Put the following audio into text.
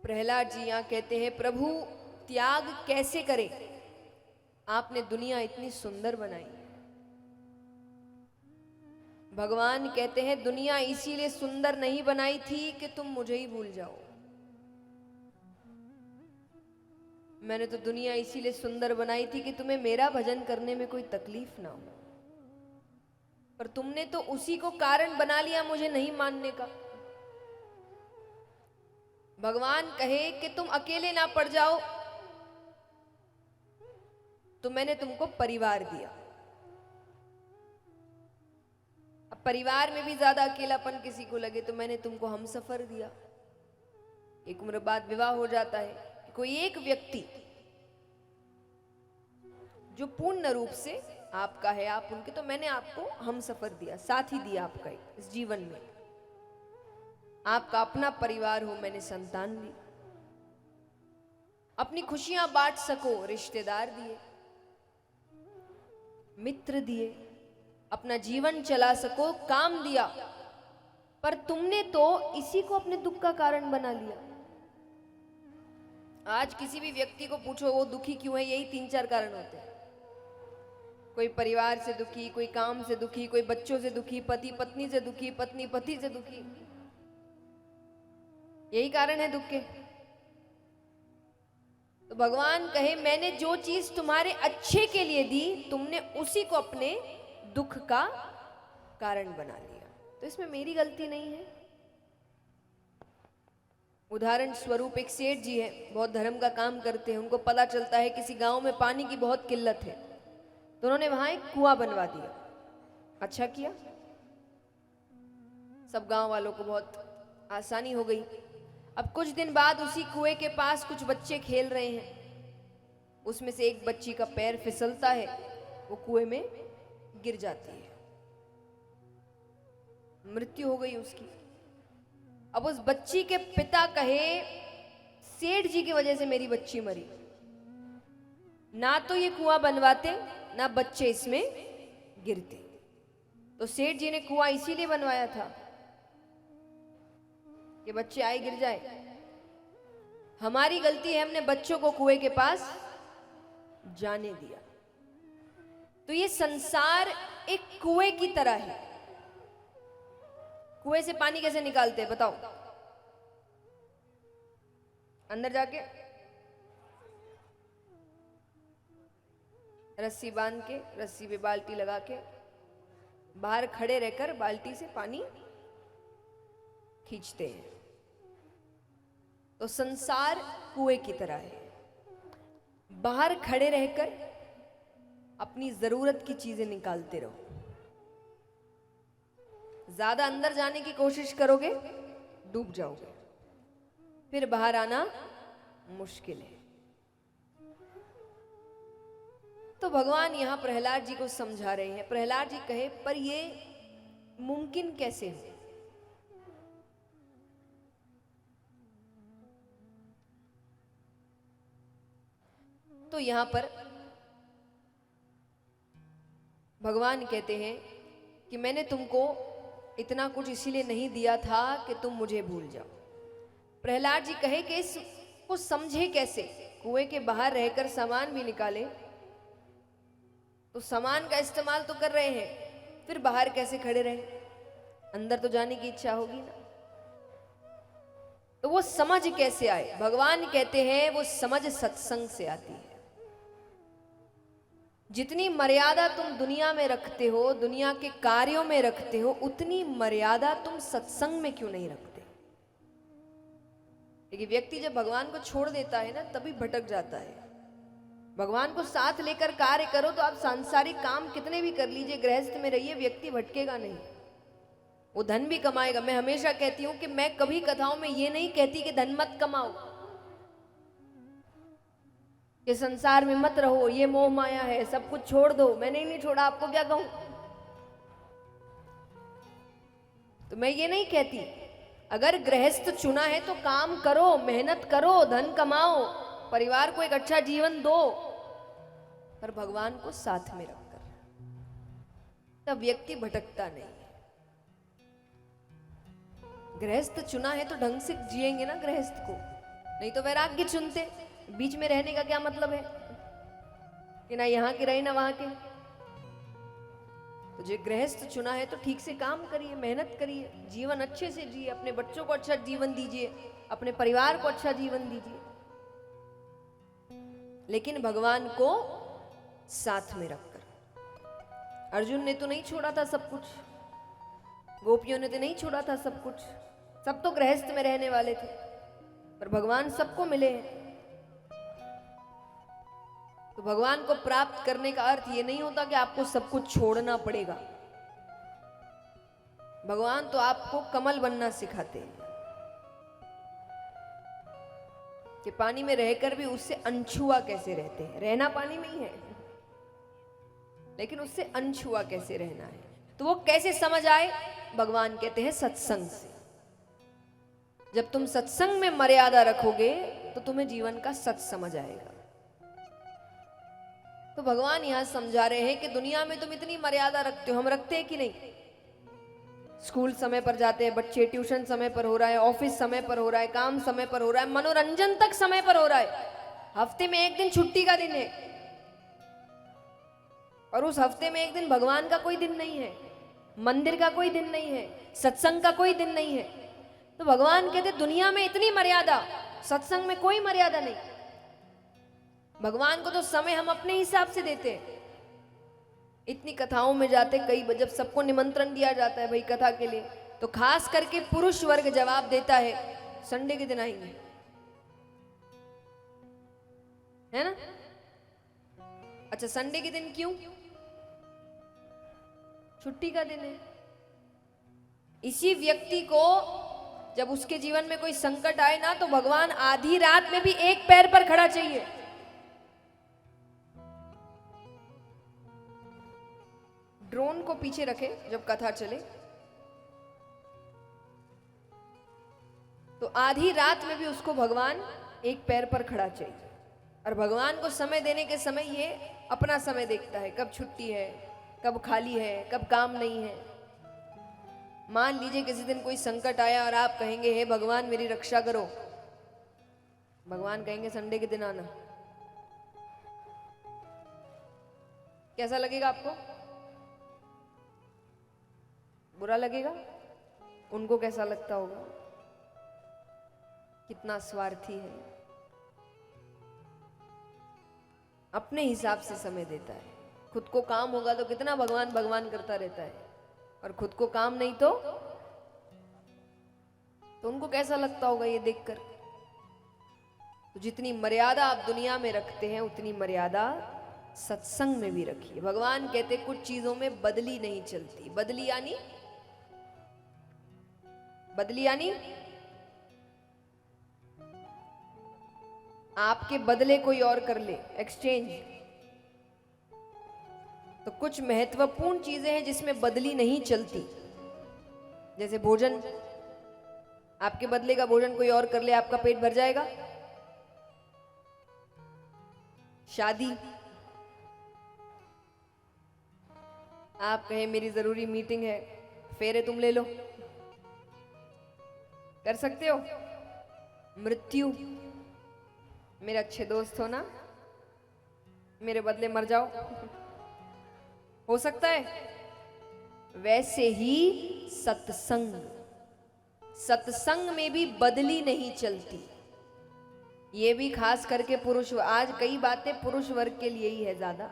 प्रहलाद जी यहाँ कहते हैं, प्रभु त्याग कैसे करें, आपने दुनिया इतनी सुंदर बनाई। भगवान कहते हैं दुनिया इसीलिए सुंदर नहीं बनाई थी कि तुम मुझे ही भूल जाओ। मैंने तो दुनिया इसीलिए सुंदर बनाई थी कि तुम्हें मेरा भजन करने में कोई तकलीफ ना हो, पर तुमने तो उसी को कारण बना लिया मुझे नहीं मानने का। भगवान कहे कि तुम अकेले ना पड़ जाओ, तो मैंने तुमको परिवार दिया। अब परिवार में भी ज्यादा अकेलापन किसी को लगे तो मैंने तुमको हमसफर दिया। एक उम्र बाद विवाह हो जाता है। कोई एक व्यक्ति जो पूर्ण रूप से आपका है, आप उनके, तो मैंने आपको हमसफर दिया, साथी दिया आपका इस जीवन में। आपका अपना परिवार हो, मैंने संतान दी। अपनी खुशियां बांट सको, रिश्तेदार दिए, मित्र दिए, अपना जीवन चला सको, काम दिया। पर तुमने तो इसी को अपने दुख का कारण बना लिया। आज किसी भी व्यक्ति को पूछो वो दुखी क्यों है, यही 3-4 कारण होते हैं। कोई परिवार से दुखी, कोई काम से दुखी, कोई बच्चों से दुखी, पति पत्नी से दुखी, पत्नी पति से दुखी। यही कारण है दुख के। तो भगवान कहे मैंने जो चीज तुम्हारे अच्छे के लिए दी, तुमने उसी को अपने दुख का कारण बना लिया, तो इसमें मेरी गलती नहीं है। उदाहरण स्वरूप एक सेठ जी है, बहुत धर्म का काम करते हैं। उनको पता चलता है किसी गांव में पानी की बहुत किल्लत है, तो उन्होंने वहां एक कुआं बनवा दिया। अच्छा किया, सब गांव वालों को बहुत आसानी हो गई। अब कुछ दिन बाद उसी कुएं के पास कुछ बच्चे खेल रहे हैं। उसमें से एक बच्ची का पैर फिसलता है, वो कुएं में गिर जाती है, मृत्यु हो गई उसकी। अब उस बच्ची के पिता कहे सेठ जी की वजह से मेरी बच्ची मरी, ना तो ये कुआं बनवाते ना बच्चे इसमें गिरते। तो सेठ जी ने कुआं इसीलिए बनवाया था कि बच्चे आए गिर जाए। हमारी गलती है, हमने बच्चों को कुएं के पास जाने दिया। तो ये संसार एक कुएं की तरह है। कुएं से पानी कैसे निकालते हैं बताओ? अंदर जाके रस्सी बांध के, रस्सी पे बाल्टी लगा के, बाहर खड़े रहकर बाल्टी से पानी खींचते हैं। तो संसार कुएं की तरह है। बाहर खड़े रहकर अपनी जरूरत की चीजें निकालते रहो। ज्यादा अंदर जाने की कोशिश करोगे डूब जाओगे, फिर बाहर आना मुश्किल है। तो भगवान यहां प्रहलाद जी को समझा रहे हैं। प्रहलाद जी कहे पर ये मुमकिन कैसे हो? तो यहां पर भगवान कहते हैं कि मैंने तुमको इतना कुछ इसीलिए नहीं दिया था कि तुम मुझे भूल जाओ। प्रहलाद जी कहे कि इसको समझे कैसे? कुएं के बाहर रहकर सामान भी निकाले, तो सामान का इस्तेमाल तो कर रहे हैं, फिर बाहर कैसे खड़े रहे? अंदर तो जाने की इच्छा होगी ना। तो वो समझ कैसे आए? भगवान कहते हैं वो समझ सत्संग से आती है। जितनी मर्यादा तुम दुनिया में रखते हो, दुनिया के कार्यों में रखते हो, उतनी मर्यादा तुम सत्संग में क्यों नहीं रखते? लेकिन व्यक्ति जब भगवान को छोड़ देता है ना, तभी भटक जाता है। भगवान को साथ लेकर कार्य करो तो आप सांसारिक काम कितने भी कर लीजिए, गृहस्थ में रहिए, व्यक्ति भटकेगा नहीं, वो धन भी कमाएगा। मैं हमेशा कहती हूं कि मैं कभी कथाओं में ये नहीं कहती कि धन मत कमाओ, कि संसार में मत रहो, ये मोह माया है, सब कुछ छोड़ दो। मैंने नहीं छोड़ा, आपको क्या कहूं? तो मैं ये नहीं कहती। अगर गृहस्थ चुना है तो काम करो, मेहनत करो, धन कमाओ, परिवार को एक अच्छा जीवन दो, पर भगवान को साथ में रखकर, तब व्यक्ति भटकता नहीं है। गृहस्थ चुना है तो ढंग से जिएंगे ना गृहस्थ को, नहीं तो वैराग्य चुनते। बीच में रहने का क्या मतलब है कि ना यहाँ के रहे ना वहां के। तो जो गृहस्थ चुना है तो ठीक से काम करिए, मेहनत करिए, जीवन अच्छे से जिए, अपने बच्चों को अच्छा जीवन दीजिए, अपने परिवार को अच्छा जीवन दीजिए, लेकिन भगवान को साथ में रखकर। अर्जुन ने तो नहीं छोड़ा था सब कुछ, गोपियों ने तो नहीं छोड़ा था सब कुछ, सब तो गृहस्थ में रहने वाले थे, पर भगवान सबको मिले हैं। तो भगवान को प्राप्त करने का अर्थ ये नहीं होता कि आपको सब कुछ छोड़ना पड़ेगा। भगवान तो आपको कमल बनना सिखाते हैं कि पानी में रहकर भी उससे अनछुआ कैसे रहते हैं। रहना पानी में ही है, लेकिन उससे अनछुआ कैसे रहना है। तो वो कैसे समझ आए? भगवान कहते हैं सत्संग से। जब तुम सत्संग में मर्यादा रखोगे तो तुम्हें जीवन का सच समझ आएगा। तो भगवान यहां समझा रहे हैं कि दुनिया में तुम इतनी मर्यादा रखते हो, हम रखते हैं कि नहीं? स्कूल समय पर जाते हैं बच्चे, ट्यूशन समय पर हो रहा है, ऑफिस समय पर हो रहा है, काम समय पर हो रहा है, मनोरंजन तक समय पर हो रहा है। हफ्ते में एक दिन छुट्टी का दिन है, और उस हफ्ते में एक दिन भगवान का कोई दिन नहीं है, मंदिर का कोई दिन नहीं है, सत्संग का कोई दिन नहीं है। तो भगवान कहते दुनिया में इतनी मर्यादा, सत्संग में कोई मर्यादा नहीं। भगवान को तो समय हम अपने हिसाब से देते हैं। इतनी कथाओं में जाते, कई जब सबको निमंत्रण दिया जाता है भाई कथा के लिए, तो खास करके पुरुष वर्ग जवाब देता है संडे के दिन आएंगे, है ना? अच्छा, संडे के दिन क्यों? छुट्टी का दिन है। इसी व्यक्ति को जब उसके जीवन में कोई संकट आए ना, तो भगवान आधी रात में भी एक पैर पर खड़ा चाहिए। ड्रोन को पीछे रखे जब कथा चले, तो आधी रात में भी उसको भगवान एक पैर पर खड़ा चाहिए। और भगवान को समय देने के समय ये अपना समय देखता है, कब छुट्टी है, कब खाली है, कब काम नहीं है। मान लीजिए किसी दिन कोई संकट आया और आप कहेंगे हे भगवान मेरी रक्षा करो, भगवान कहेंगे संडे के दिन आना। कैसा लगेगा आपको? बुरा लगेगा? उनको कैसा लगता होगा? कितना स्वार्थी है, अपने हिसाब से समय देता है। खुद को काम होगा तो कितना भगवान भगवान करता रहता है, और खुद को काम नहीं तो उनको कैसा लगता होगा ये देखकर? तो जितनी मर्यादा आप दुनिया में रखते हैं उतनी मर्यादा सत्संग में भी रखिए। भगवान कहते कुछ चीजों में बदली नहीं चलती। बदली यानी आपके बदले कोई और कर ले, एक्सचेंज। तो कुछ महत्वपूर्ण चीजें हैं जिसमें बदली नहीं चलती, जैसे भोजन। आपके बदले का भोजन कोई और कर ले, आपका पेट भर जाएगा? शादी, आप कहें मेरी जरूरी मीटिंग है, फेरे तुम ले लो, कर सकते हो? मृत्यु, मेरे अच्छे दोस्त हो ना, मेरे बदले मर जाओ, हो सकता है? वैसे ही सत्संग में भी बदली नहीं चलती। ये भी खास करके पुरुष, आज कई बातें पुरुष वर्ग के लिए ही है ज्यादा।